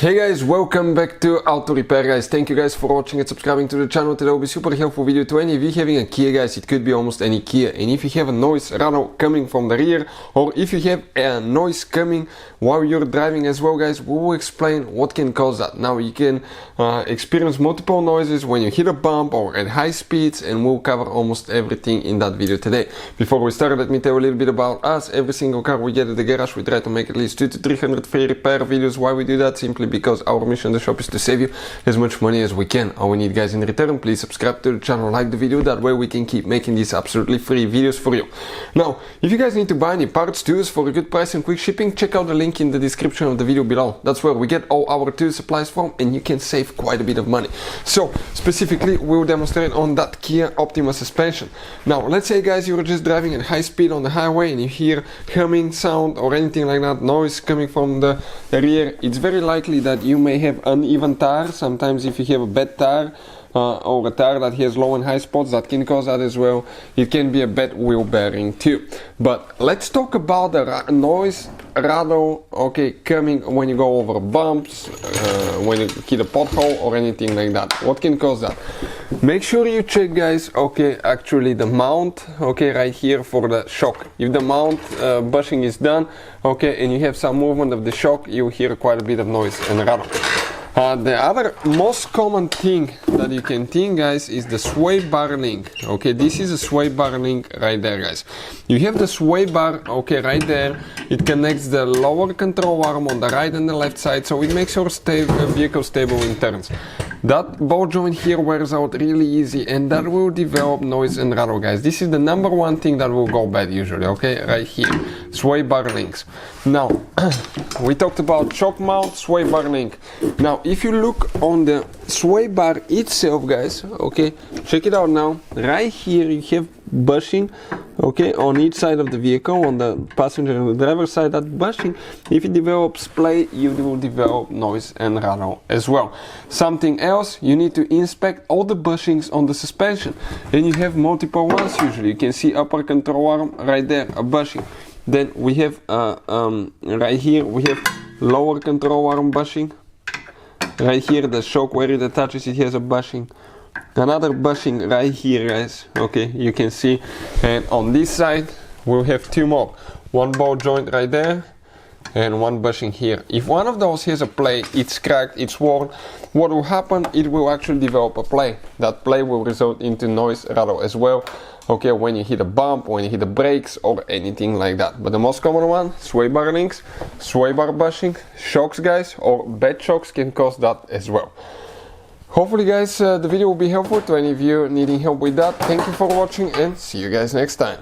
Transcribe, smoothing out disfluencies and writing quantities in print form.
Hey guys, welcome back to Auto Repair guys. Thank you guys for watching and subscribing to the channel. Today will be super helpful video to any of you having a Kia guys. It could be almost any Kia, and if you have a noise rattle coming from the rear, or if you have a noise coming while you're driving as well guys, we will explain what can cause that. Now you can experience multiple noises when you hit a bump or at high speeds, and we'll cover almost everything in that video today. Before we start, let me tell you a little bit about us. Every single car we get at the garage, we try to make at least 200 to 300 free repair videos. Why we do that? Simply because our mission in the shop is to save you as much money as we can. All we need guys in return, please subscribe to the channel, like the video, that way we can keep making these absolutely free videos for you. Now, if you guys need to buy any parts, tools for a good price and quick shipping, check out the link in the description of the video below. That's where we get all our tool supplies from, and you can save quite a bit of money. So, specifically, we'll demonstrate on that Kia Optima suspension. Now, let's say guys, you're just driving at high speed on the highway and you hear humming sound or anything like that, noise coming from the rear. It's very likely that you may have uneven tire. Sometimes if you have a bad tire or a tire that has low and high spots, that can cause that as well. It can be a bad wheel bearing too. But let's talk about the noise rattle, okay, coming when you go over bumps, when you hit a pothole or anything like that. What can cause that? Make sure you check guys, okay, actually the mount, okay, right here for the shock. If the mount bushing is done, okay, and you have some movement of the shock, you hear quite a bit of noise and rattle. The other most common thing that you can think guys is the sway bar link. Okay, this is a sway bar link right there guys. You have the sway bar, okay, right there. It connects the lower control arm on the right and the left side, so it makes your vehicle stable in turns. That ball joint here wears out really easy, and that will develop noise and rattle guys. This is the number one thing that will go bad usually, okay, right here, sway bar links. Now, we talked about shock mount, sway bar link. Now, if you look on the sway bar itself guys, okay, check it out now. Right here you have bushing, okay, on each side of the vehicle, on the passenger and the driver side. That bushing, if it develops play, you will develop noise and rattle as well. Something else, you need to inspect all the bushings on the suspension, and you have multiple ones usually. You can see upper control arm right there, a bushing. Then we have right here we have lower control arm bushing. Right here the shock where it attaches, it has a bushing. Another bushing right here guys, okay, you can see. And on this side we'll have two more, one ball joint right there and one bushing here. If one of those has a play, it's cracked, it's worn, what will happen, it will actually develop a play. That play will result into noise rattle as well, okay, when you hit a bump, when you hit the brakes or anything like that. But the most common one, sway bar links, sway bar bushing, shocks guys, or bad shocks can cause that as well. Hopefully guys, the video will be helpful to any of you needing help with that. Thank you for watching, and see you guys next time.